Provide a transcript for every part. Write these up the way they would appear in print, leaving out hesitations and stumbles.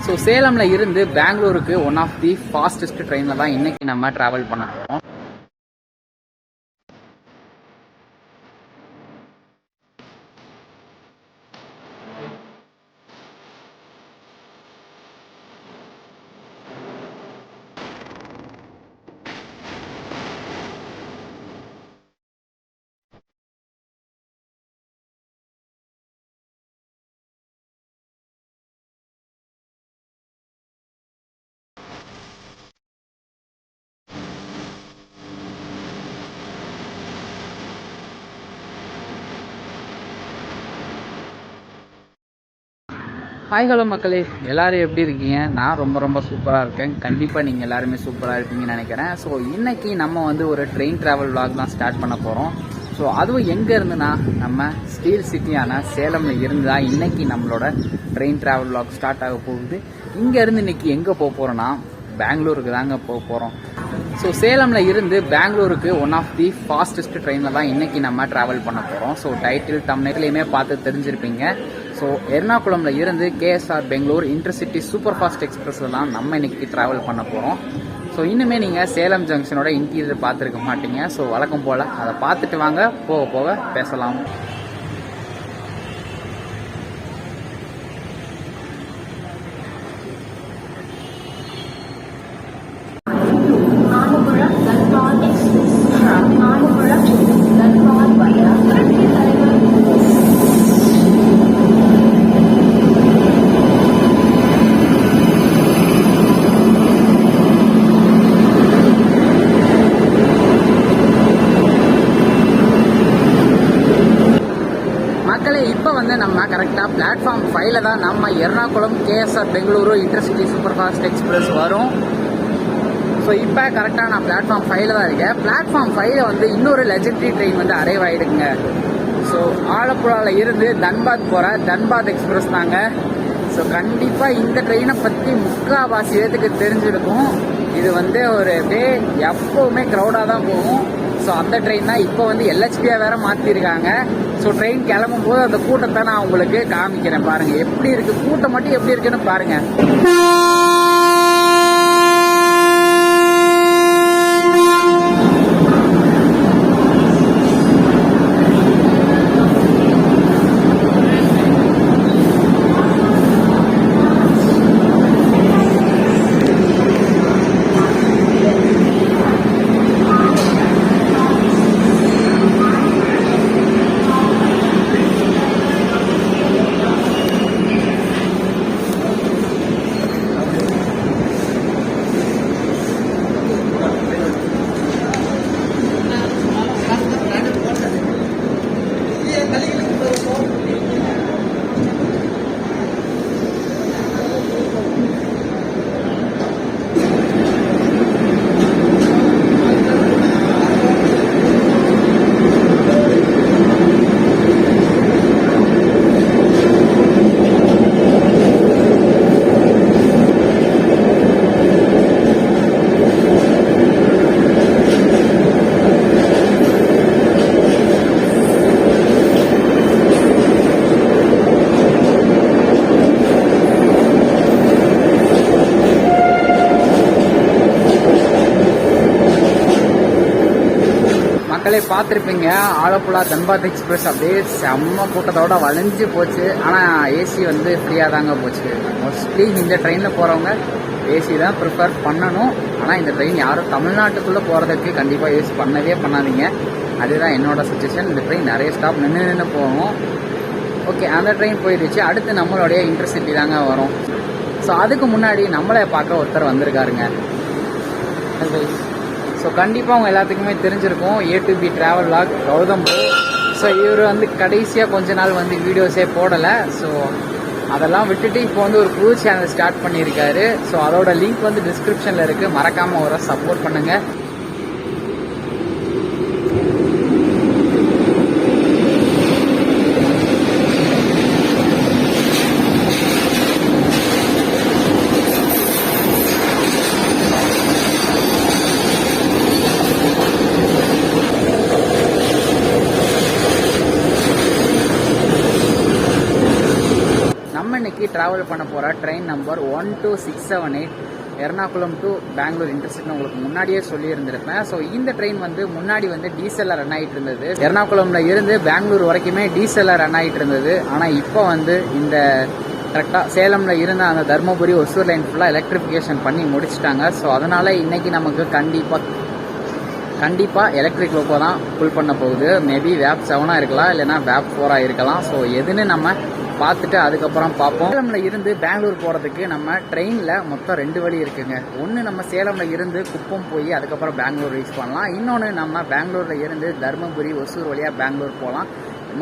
So சேலமில் இருந்து பெங்களூருக்கு one of the fastest ட்ரெயினில் தான் இன்றைக்கி நம்ம ட்ராவல் பண்ண போகிறோம். ஹாய் ஹலோ மக்களே, எல்லோரும் எப்படி இருக்கீங்க? நான் ரொம்ப சூப்பராக இருக்கேன். கண்டிப்பாக நீங்கள் எல்லாருமே சூப்பராக இருப்பீங்கன்னு நினைக்கிறேன். ஸோ இன்றைக்கி நம்ம ஒரு ட்ரெயின் ட்ராவல் vlog தான் ஸ்டார்ட் பண்ண போகிறோம். ஸோ அதுவும் எங்கே இருந்துன்னா நம்ம ஸ்டீல் சிட்டியான சேலமில் இருந்து தான் இன்றைக்கி நம்மளோட ட்ரெயின் ட்ராவல் vlog ஸ்டார்ட் ஆக போகுது. இங்கேருந்து இன்றைக்கி எங்கே போக போகிறோன்னா பெங்களூருக்கு தாங்க போக போகிறோம். ஸோ சேலமில் இருந்து பெங்களூருக்கு ஒன் ஆஃப் தி ஃபாஸ்டஸ்ட் ட்ரெயினில் தான் இன்றைக்கி நம்ம ட்ராவல் பண்ண போகிறோம். ஸோ டைட்டில் தம்ப்நெயிலையுமே பார்த்து தெரிஞ்சிருப்பீங்க. ஸோ எர்ணாகுளமில் இருந்து KSR Bengaluru intercity super fast எக்ஸ்பிரஸில் தான் நம்ம இன்றைக்கி ட்ராவல் பண்ண போகிறோம். ஸோ இன்னுமே நீங்கள் சேலம் ஜங்ஷனோட இன்டீரியர் பார்த்துருக்க மாட்டீங்க. ஸோ வழக்கம் போல் அதை பார்த்துட்டு வாங்க, போக போக பேசலாம். இப்போ நம்ம கரெக்டாக பிளாட்ஃபார்ம் 5ல் தான் நம்ம Ernakulam KSR Bengaluru intercity super fast express வரும். ஸோ இப்போ கரெக்டாக நான் பிளாட்ஃபார்ம் 5ல் தான் இருக்கேன். பிளாட்ஃபார்ம் 5ல் இன்னொரு லெஜெண்டரி ட்ரெயின் அரைவ் ஆகிடுங்க. ஸோ ஆலப்புழாவில் இருந்து தன்பாத் போகிற தன்பாத் எக்ஸ்பிரஸ் தாங்க. ஸோ கண்டிப்பாக இந்த ட்ரெயினை பற்றி முக்கால்வாசி பேத்துக்கு தெரிஞ்சிருக்கும். இது ஒரு டே எப்போவுமே க்ரௌடாக தான் போகும். ஸோ அந்த ட்ரெயின் தான் இப்போ எல்ஹெச்பியாக வேறு மாற்றிருக்காங்க. ஸோ ட்ரெயின் கிளம்பும் போது அந்த கூட்டத்தை நான் உங்களுக்கு காமிக்கிறேன். பாருங்கள் எப்படி இருக்குது, கூட்டம் மட்டும் எப்படி இருக்குன்னு பாருங்கள். மக்களே பார்த்துருப்பீங்க, ஆலப்புழா தன்பாத் எக்ஸ்பிரஸ் அப்படியே செம்ம கூட்டத்தோட வளைஞ்சு போச்சு. ஆனால் ஏசி ஃப்ரீயாக தாங்க போச்சு. மோஸ்ட்லி இந்த ட்ரெயினில் போகிறவங்க ஏசி தான் ப்ரிஃபர் பண்ணணும். ஆனால் இந்த ட்ரெயின் யாரும் தமிழ்நாட்டுக்குள்ளே போகிறதுக்கு கண்டிப்பாக ஏசி பண்ணாதீங்க. அதுதான் என்னோட சஜஷன். இந்த ட்ரெயின் நிறைய ஸ்டாப் நின்று போகும். ஓகே, அந்த ட்ரெயின் போயிடுச்சு. அடுத்து நம்மளுடைய இன்டர்சிட்டி தாங்க வரும். ஸோ அதுக்கு முன்னாடி நம்மளை பார்க்க ஒருத்தர் வந்திருக்காருங்க. ஸோ கண்டிப்பாக அவங்க எல்லாத்துக்குமே தெரிஞ்சிருக்கும், A to B travel vlog Gautham bro. So இவர் கடைசியாக கொஞ்ச நாள் வீடியோஸே போடலை. ஸோ அதெல்லாம் விட்டுட்டு இப்போ ஒரு புது சேனல் ஸ்டார்ட் பண்ணியிருக்காரு. ஸோ அதோட லிங்க் டிஸ்கிரிப்ஷனில் இருக்குது. மறக்காமல் அவரை சப்போர்ட் பண்ணுங்கள். ட்ராவல் பண்ண போகிற train number 12678 Ernakulam to Bangalore intercity உங்களுக்கு முன்னாடியே சொல்லியிருந்திருப்பேன். ஸோ இந்த ட்ரெயின் வந்து முன்னாடி வந்து டீசலில் ரன் ஆகிட்டு இருந்தது. எர்ணாகுளம்ல இருந்து பெங்களூர் வரைக்குமே டீசலில் ரன் ஆகிட்டு இருந்தது. ஆனால் இப்போ வந்து இந்த கரெக்டாக சேலமில் இருந்த அந்த தர்மபுரி ஒசூர் லைன் ஃபுல்லாக எலக்ட்ரிஃபிகேஷன் பண்ணி முடிச்சிட்டாங்க. ஸோ அதனால் இன்றைக்கி நமக்கு கண்டிப்பாக எலக்ட்ரிக் லோக்கோ தான் புல் பண்ண போகுது. மேபி வேப் 7 இருக்கலாம், இல்லைனா வேப் 4 இருக்கலாம். ஸோ எதுன்னு நம்ம பார்த்துட்டு அதுக்கப்புறம் பார்ப்போம். சேலமில் இருந்து பெங்களூர் போகிறதுக்கு நம்ம ட்ரெயினில் மொத்தம் 2 வழி இருக்குங்க. ஒன்று நம்ம சேலமில் இருந்து குப்பம் போய் அதுக்கப்புறம் பெங்களூர் ரீச் பண்ணலாம். இன்னொன்று நம்ம பெங்களூரில் இருந்து தர்மபுரி ஒசூர் வழியாக பெங்களூர் போகலாம்.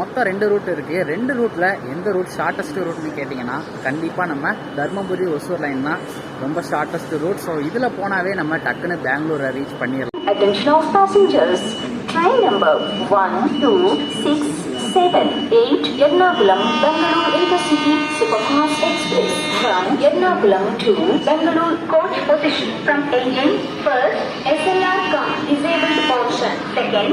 மொத்தம் 2 ரூட் இருக்குது. 2 ரூட்டில் எந்த ரூட் ஷார்ட்டஸ்ட் ரூட்னு கேட்டிங்கன்னா கண்டிப்பாக நம்ம தர்மபுரி ஒசூர் லைன் தான் ரொம்ப ஷார்ட்டஸ்ட் ரூட். ஸோ இதில் போனாவே நம்ம டக்குன்னு பெங்களூரை ரீச் பண்ணிடலாம். Attention of passengers. Train number 1267 Ernakulam Bangalore Intercity Superfast Express from Ernakulam to Bangalore coach position from engine first SLR car disabled portion, second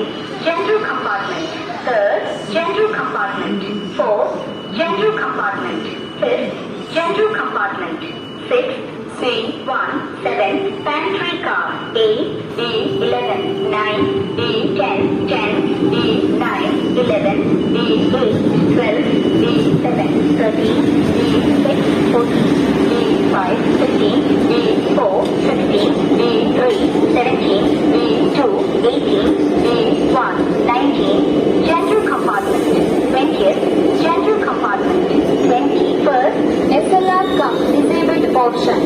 general compartment, third general compartment, fourth general compartment, fifth general compartment, sixth C1 7 pantry car, 8 D11 9 D10 10 D9 11 D8 12 D7 13 D6 14 D5 15 D4 16 D3 17 D2 18 D1 19 general compartment, 20th general compartment, 21st SLR car disabled portion.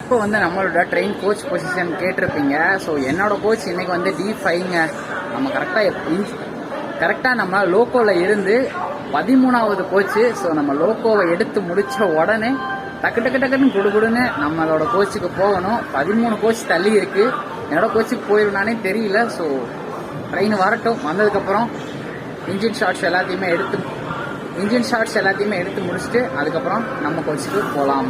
இப்போ வந்து நம்மளோட train coach position கேட்டிருப்பீங்க. So என்னோட coach இன்னைக்கு வந்து D5ங்க. நம்ம கரெக்டாக நம்ம லோக்கோவில் இருந்து 13வது கோச்சு. ஸோ நம்ம லோக்கோவை எடுத்து முடித்த உடனே டக்குன்னு குடுன்னு நம்மளோட கோச்சுக்கு போகணும். 13 கோச் தள்ளி இருக்குது. என்னோட கோச்சுக்கு போயிருந்தானே தெரியல. ஸோ ட்ரெயின் வரட்டும். வந்ததுக்கப்புறம் இன்ஜின் ஷார்ட்ஸ் எல்லாத்தையுமே எடுத்து முடிச்சுட்டு அதுக்கப்புறம் நம்ம கோச்சுக்கு போகலாம்.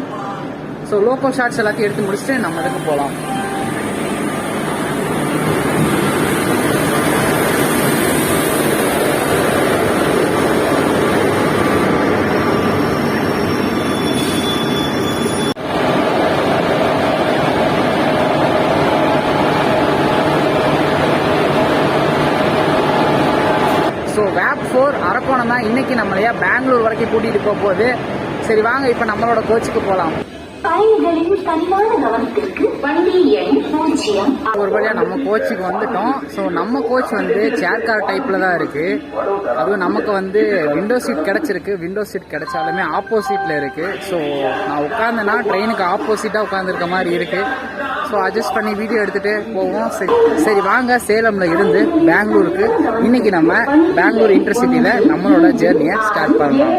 ஸோ லோக்கோ ஷார்ட்ஸ் எல்லாத்தையும் எடுத்து முடிச்சுட்டு நம்ம இதுக்கு போகலாம். ஸோ வேப் 4 அரக்கோணம் தான் இன்னைக்கு நம்மளையா பெங்களூர் வரைக்கும் கூட்டிகிட்டு போகுது. சரி வாங்க இப்போ நம்மளோட கோச்சுக்கு போகலாம். பயணிகளின் கனிவான கவனத்திற்கு வண்டி எண் 0. ஒரு வழியா நம்ம கோச்சுக்கு வந்துட்டோம். ஸோ நம்ம கோச் வந்து சேர் கார் டைப்ல தான் இருக்கு. அதுவும் நமக்கு வந்து விண்டோ சீட் கிடைச்சிருக்கு. விண்டோ சீட் கிடைச்சாலுமே ஆப்போசிட்ல இருக்கு. ஸோ நான் உட்காந்தேன்னா ட்ரெயினுக்கு ஆப்போசிட்டா உட்காந்துருக்க மாதிரி இருக்கு. ஸோ அட்ஜஸ்ட் பண்ணி வீடியோ எடுத்துட்டு போவோம். சரி வாங்க சேலம்ல இருந்து பெங்களூருக்கு இன்னைக்கு நம்ம பெங்களூர் இன்டர்சிட்டியில நம்மளோட ஜேர்னியை ஸ்டார்ட் பண்ணலாம்.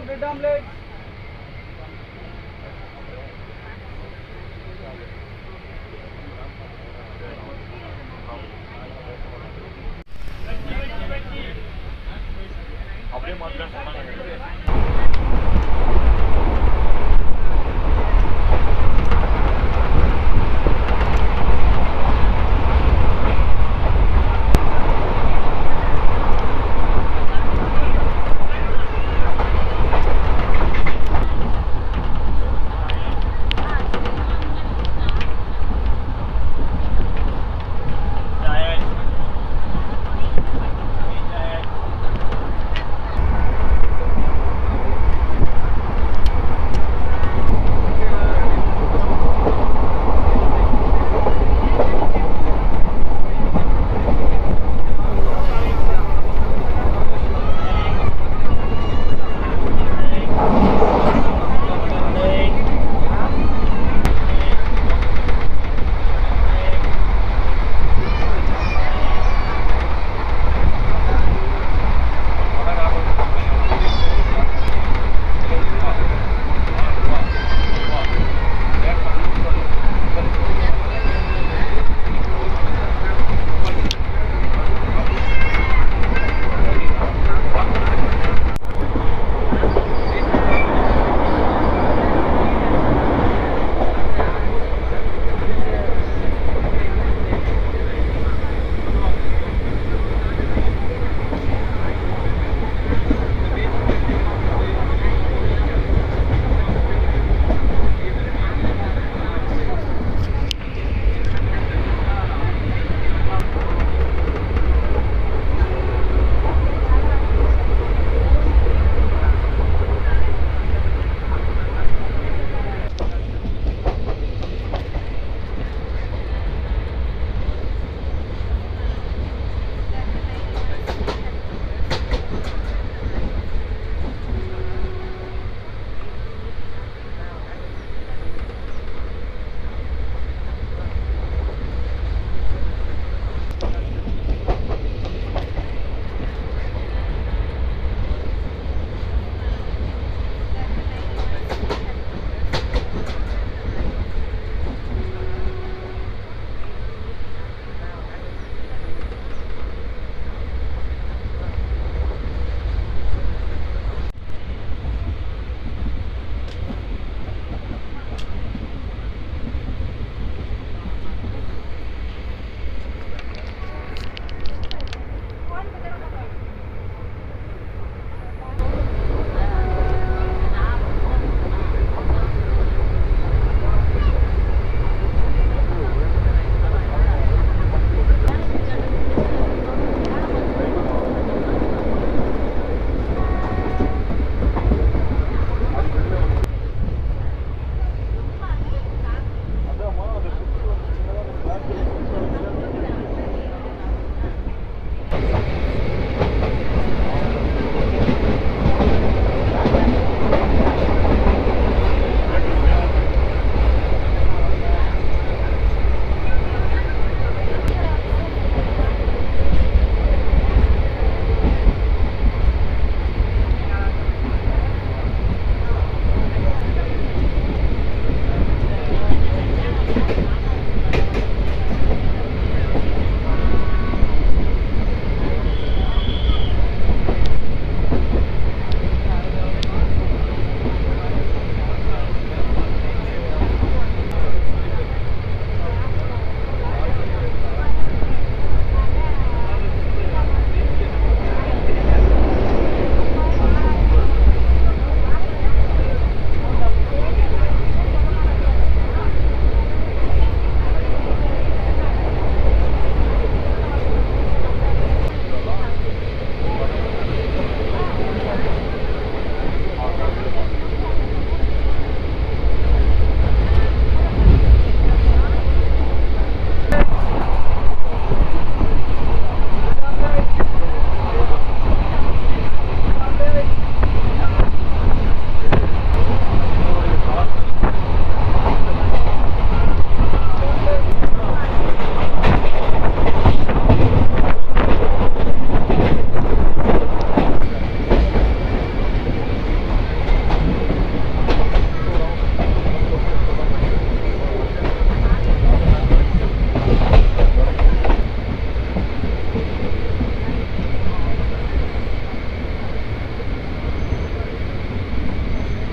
Bread omelette. அப்படியே மாத்திரம் சொன்னாங்க.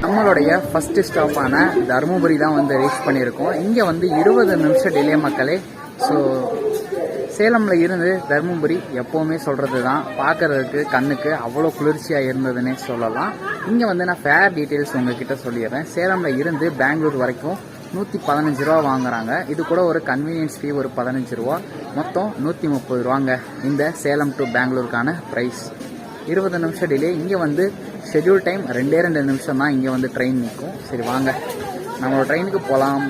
நம்மளுடைய ஃபர்ஸ்ட் ஸ்டாப்பான தருமபுரி தான் வந்து ரீச் பண்ணியிருக்கோம். இங்கே வந்து 20 நிமிஷம் டிலே மக்களே. ஸோ சேலமில் இருந்து தருமபுரி எப்போவுமே சொல்கிறது தான், பார்க்குறதுக்கு கண்ணுக்கு அவ்வளோ குளிர்ச்சியாக இருந்ததுன்னே சொல்லலாம். இங்கே வந்து நான் ஃபேர் டீட்டெயில்ஸ் உங்ககிட்ட சொல்லிடுறேன். சேலமில் இருந்து பெங்களூர் வரைக்கும் 115 ரூபா வாங்குறாங்க. இது கூட ஒரு கன்வீனியன்ஸ் ஃபீ ஒரு 15 ரூபா, மொத்தம் 130 ரூபாங்க இந்த சேலம் டு பெங்களூருக்கான ப்ரைஸ். 20 நிமிஷம் டிலே. இங்கே வந்து ஷெட்யூல் டைம் 2 நிமிஷம் தான் இங்கே வந்து ட்ரெயின் நிற்கும். சரி வாங்க நம்மளோட ட்ரெயினுக்கு போகலாம்.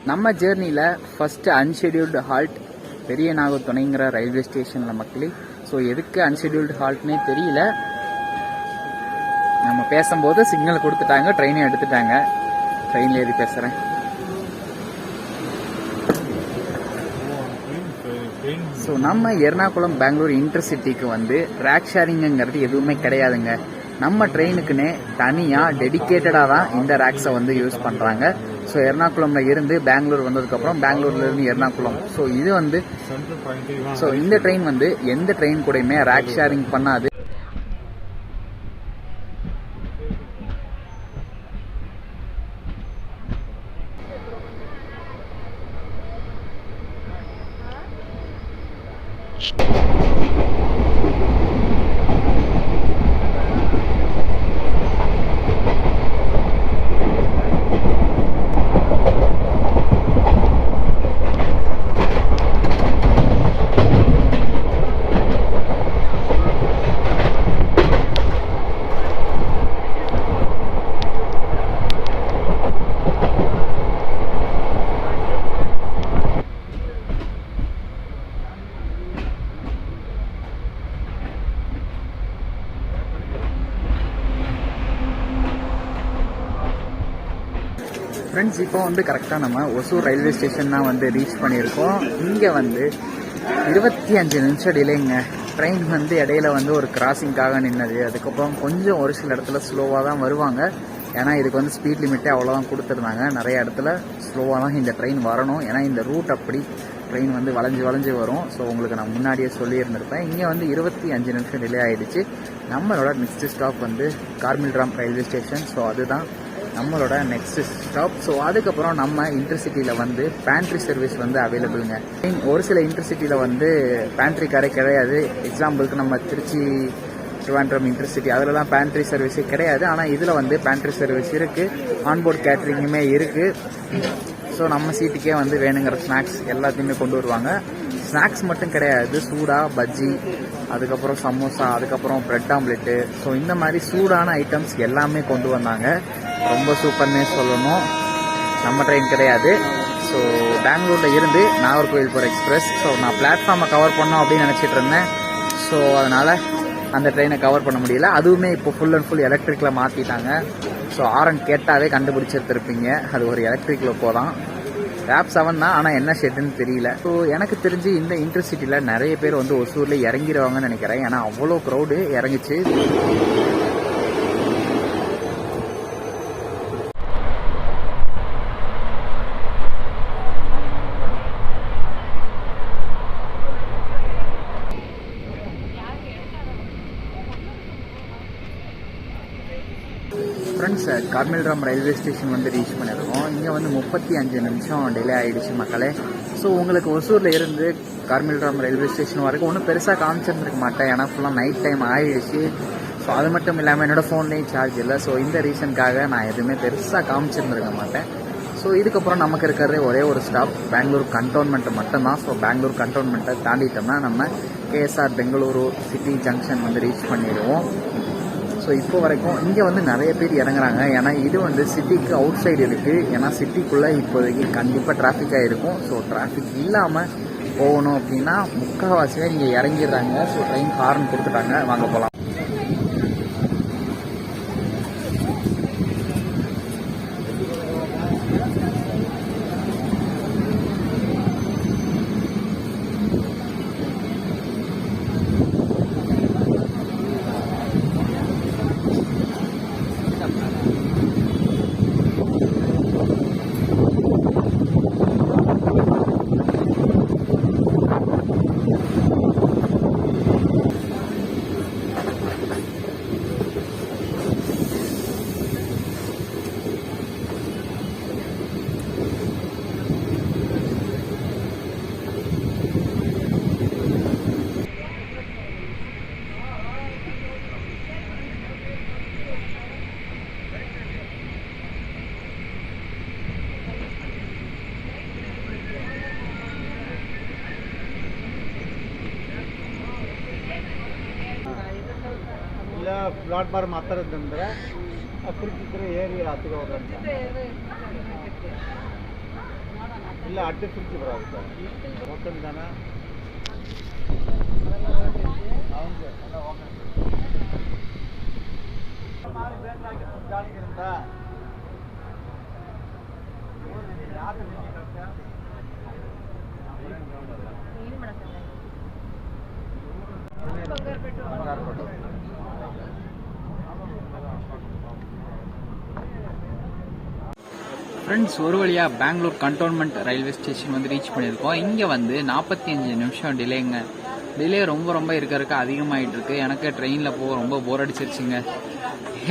நம்ம ஜேர்னியில் ஃபஸ்ட்டு அன்ஷெடியூல்டு ஹால்ட் பெரிய நாகத்துணைங்கிற ரயில்வே ஸ்டேஷனில் மக்களே. ஸோ எதுக்கு அன்ஷெடியூல்டு ஹால்ட்னே தெரியல. நம்ம பேசும்போது சிக்னல் கொடுத்துட்டாங்க, ட்ரெயினை எடுத்துட்டாங்க. ட்ரெயினில் ஏறி பேசுகிறேன். ஸோ நம்ம எர்ணாகுளம் பெங்களூர் இன்டர்சிட்டிக்கு வந்து ரேக் ஷேரிங்கிறது எதுவுமே கிடையாதுங்க. நம்ம ட்ரெயினுக்குன்னே தனியாக டெடிக்கேட்டடாக தான் இந்த ரேக்ஸை வந்து யூஸ் பண்ணுறாங்க. ஸோ எர்ணாகுளம்ல இருந்து பெங்களூர் வந்ததுக்கப்புறம் பெங்களூர்லேருந்து எர்ணாகுளம், ஸோ இது வந்து ஸோ இந்த ட்ரெயின் வந்து எந்த ட்ரெயின் கூடயுமே ரேக் ஷேரிங் பண்ணாது. ஃப்ரெண்ட்ஸ், இப்போ வந்து கரெக்டாக நம்ம ஒசூர் ரயில்வே ஸ்டேஷன் தான் வந்து ரீச் பண்ணியிருக்கோம். இங்கே வந்து 25 நிமிஷம் டிலேங்க. ட்ரெயின் வந்து இடையில வந்து ஒரு கிராசிங்காக நின்னது. அதுக்கப்புறம் கொஞ்சம் ஒரு சில இடத்துல ஸ்லோவாக தான் வருவாங்க. ஏன்னா இதுக்கு வந்து ஸ்பீட் லிமிட்டே அவ்வளோதான் கொடுத்துருந்தாங்க. நிறைய இடத்துல ஸ்லோவாக தான் இந்த ட்ரெயின் வரணும். ஏன்னா இந்த ரூட் அப்படி ட்ரெயின் வந்து வளைஞ்சு வரும். ஸோ உங்களுக்கு நான் முன்னாடியே சொல்லியிருந்திருப்பேன். இங்கே வந்து 25 நிமிஷம் டிலே ஆகிடுச்சு. நம்மளோட நெக்ஸ்ட் ஸ்டாப் வந்து கார்மில்ராம் ரயில்வே ஸ்டேஷன். ஸோ அதுதான் நம்மளோட நெக்ஸ்ட் ஸ்டாப். ஸோ அதுக்கப்புறம் நம்ம இன்டர்சிட்டியில் வந்து பேண்ட்ரி சர்வீஸ் வந்து அவைலபிளுங்க. ஒரு சில இன்டர்சிட்டியில் வந்து பேண்ட்ரி காரே கிடையாது. எக்ஸாம்பிளுக்கு நம்ம திருச்சி ட்ரிவாண்ட்ரம் இன்டர்சிட்டி அதிலலாம் பேண்ட்ரி சர்வீஸே கிடையாது. ஆனால் இதில் வந்து பேண்ட்ரி சர்வீஸ் இருக்குது, ஆன்போர்ட் கேட்ரிங்குமே இருக்குது. ஸோ நம்ம சீட்டுக்கே வந்து வேணுங்கிற ஸ்நாக்ஸ் எல்லாத்தையுமே கொண்டு வருவாங்க. ஸ்நாக்ஸ் மட்டும் கிடையாது, சூடா பஜ்ஜி, அதுக்கப்புறம் சமோசா, அதுக்கப்புறம் பிரெட் ஆம்லெட்டு, ஸோ இந்த மாதிரி சூடான ஐட்டம்ஸ் எல்லாமே கொண்டு வந்தாங்க. ரொம்ப சூப்பர்னே சொல்லணும். நம்ம ட்ரெயின் கிடையாது. ஸோ பெங்களூரில் இருந்து நாகர்கோவில் போகிற எக்ஸ்பிரஸ். ஸோ நான் பிளாட்ஃபார்மை கவர் பண்ணோம் அப்படின்னு நினச்சிட்டு இருந்தேன். ஸோ அதனால் அந்த ட்ரெயினை கவர் பண்ண முடியல. அதுவுமே இப்போ ஃபுல் அண்ட் ஃபுல் எலக்ட்ரிக்கில் மாற்றிட்டாங்க. ஸோ ஆரன் கேட்டாவே கண்டுபிடிச்சிருந்துருப்பீங்க, அது ஒரு எலக்ட்ரிக் லோக்கோ தான். ரேப் 7 தான், ஆனால் என்ன ஷெட்டுன்னு தெரியல. ஸோ எனக்கு தெரிஞ்சு இந்த இன்டர்சிட்டியில் நிறைய பேர் வந்து ஒசூரில் இறங்கிடுவாங்கன்னு நினைக்கிறேன். ஏன்னா அவ்வளோ க்ரௌடு இறங்கிச்சு. ஃப்ரெண்ட்ஸ், கார்மில்ராம் ரயில்வே ஸ்டேஷன் வந்து ரீச் பண்ணியிருக்கோம். இங்கே வந்து 35 நிமிஷம் டிலே ஆகிடுச்சு மக்களே. ஸோ உங்களுக்கு ஒசூரில் இருந்து கார்மில்ராம் ரயில்வே ஸ்டேஷன் வரைக்கும் ஒன்றும் பெருசாக காமிச்சிருந்துருக்க மாட்டேன். ஏன்னா ஃபுல்லாக நைட் டைம் ஆகிடுச்சு. ஸோ அது மட்டும் இல்லாமல் என்னோடய ஃபோன்லேயும் சார்ஜ் இல்லை. ஸோ இந்த ரீசனுக்காக நான் எதுவுமே பெருசாக காமிச்சிருந்துருக்க மாட்டேன். ஸோ இதுக்கப்புறம் நமக்கு இருக்கிறதே ஒரே ஒரு ஸ்டாப், பெங்களூர் கண்டோன்மெண்ட்டு மட்டும்தான். ஸோ பெங்களூர் கண்டோன்மெண்ட்டை தாண்டிட்டோம்னா நம்ம கேஎஸ்ஆர் பெங்களூரு சிட்டி ஜங்ஷன் வந்து ரீச் பண்ணிடுவோம். ஸோ இப்போ வரைக்கும் இங்கே வந்து நிறைய பேர் இறங்குறாங்க. ஏன்னா இது வந்து சிட்டிக்கு அவுட் சைடு இருக்குது. ஏன்னா சிட்டிக்குள்ளே இப்போதைக்கு கண்டிப்பாக டிராஃபிக்காக இருக்கும். ஸோ டிராஃபிக் இல்லாமல் போகணும் அப்படின்னா முக்கால்வாசியாக இங்கே இறங்கிடுறாங்க. ஸோ ட்ரெயின் ஹார்ன் கொடுத்துட்டாங்க, வாங்க போகலாம். ಇಲ್ಲ ಪ್ಲಾಟ್ಫಾರ್ಮ್ ಮಾತ್ರ ಇದ್ದಂದ್ರೆ ಫ್ರಿಡ್ಜ್ ಏರಿ ಹತ್ತಿಗೆ ಹೋಗಂತ ಇಲ್ಲ ಅಡ್ಡಿ ಫ್ರಿಡ್ಜ್ ಬರುತ್ತೆ ಒತ್ತೊಂದು ಜನ ಏನು ಮಾಡಕ್ಕೆ ஃப்ரெண்ட்ஸ், ஒரு வழியாக பெங்களூர் கண்டோன்மெண்ட் ரயில்வே ஸ்டேஷன் வந்து ரீச் பண்ணியிருக்கோம். இங்கே வந்து 45 நிமிஷம் டிலேங்க. டிலே ரொம்ப இருக்கிறதுக்கு அதிகமாகிட்டு இருக்கு. எனக்கு ட்ரெயினில் போக ரொம்ப போர் அடிச்சிருச்சுங்க.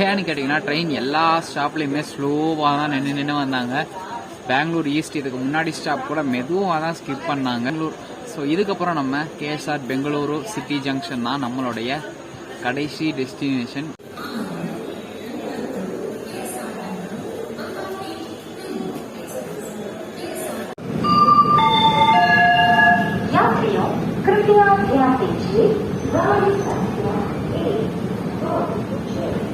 ஏன்னு கேட்டிங்கன்னா ட்ரெயின் எல்லா ஸ்டாப்லேயுமே ஸ்லோவாக தான் நின்று வந்தாங்க. பெங்களூர் ஈஸ்ட் இதுக்கு முன்னாடி ஸ்டாப் கூட மெதுவாக தான் ஸ்கிப் பண்ணாங்க. பெங்களூர் ஸோ இதுக்கப்புறம் நம்ம கேஎஸ்ஆர் பெங்களூரு சிட்டி ஜங்ஷன் தான் நம்மளுடைய கடைசி டெஸ்டினேஷன். यात्रियों कृपया ध्यान दीजिए गाड़ी संख्या 1, 2, 6।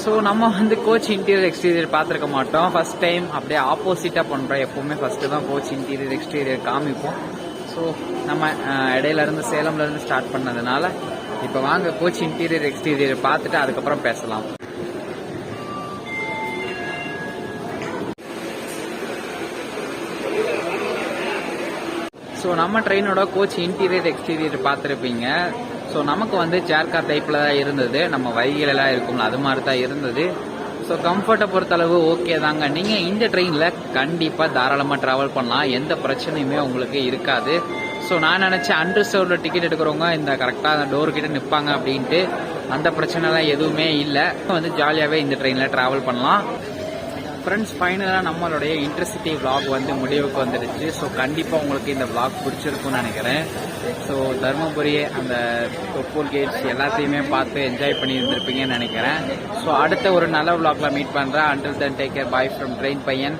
ஸோ நம்ம வந்து கோச் இன்டீரியர் எக்ஸ்டீரியர் பார்த்துருக்க மாட்டோம். ஃபர்ஸ்ட் டைம் அப்படியே ஆப்போசிட்டாக பண்ணுறோம். எப்போவுமே ஃபஸ்ட்டு தான் கோச் இன்டீரியர் எக்ஸ்டீரியர் காமிப்போம். ஸோ நம்ம இடையிலேருந்து சேலம்லேருந்து ஸ்டார்ட் பண்ணதுனால இப்போ வாங்க கோச் இன்டீரியர் எக்ஸ்டீரியர் பார்த்துட்டு அதுக்கப்புறம் பேசலாம். ஸோ நம்ம ட்ரெயினோட கோச் இன்டீரியர் எக்ஸ்டீரியர் பார்த்துருப்பீங்க. ஸோ நமக்கு வந்து சேர் கார் டைப்பில் தான் இருந்தது. நம்ம வைகிலெல்லாம் இருக்கும்ல அது மாதிரி தான் இருந்தது. ஸோ கம்ஃபர்ட்டை பொறுத்தளவு ஓகே தாங்க. நீங்கள் இந்த ட்ரெயினில் கண்டிப்பாக தாராளமாக ட்ராவல் பண்ணலாம். எந்த பிரச்சனையுமே உங்களுக்கு இருக்காது. ஸோ நான் நினச்சேன் அன்ரிசர்வ்டில் டிக்கெட் எடுக்கிறவங்க இந்த கரெக்டாக அந்த டோர் கிட்ட நிற்பாங்க அப்படின்ட்டு. அந்த பிரச்சனைலாம் எதுவுமே இல்லை. வந்து ஜாலியாகவே இந்த ட்ரெயினில் ட்ராவல் பண்ணலாம். ஃப்ரெண்ட்ஸ், ஃபைனலாக நம்மளுடைய இன்டர்சிட்டி விளாக் வந்து முடிவுக்கு வந்துடுச்சு. ஸோ கண்டிப்பாக உங்களுக்கு இந்த விளாக் பிடிச்சிருக்கும்னு நினைக்கிறேன். ஸோ தருமபுரி அந்த தொப்பூர் கேட்ஸ் எல்லாத்தையுமே பார்த்து என்ஜாய் பண்ணி இருந்திருப்பீங்கன்னு நினைக்கிறேன். ஸோ அடுத்த ஒரு நல்ல விளாக்ல மீட் பண்ணுறேன். Until then take care. Bye from train பையன்.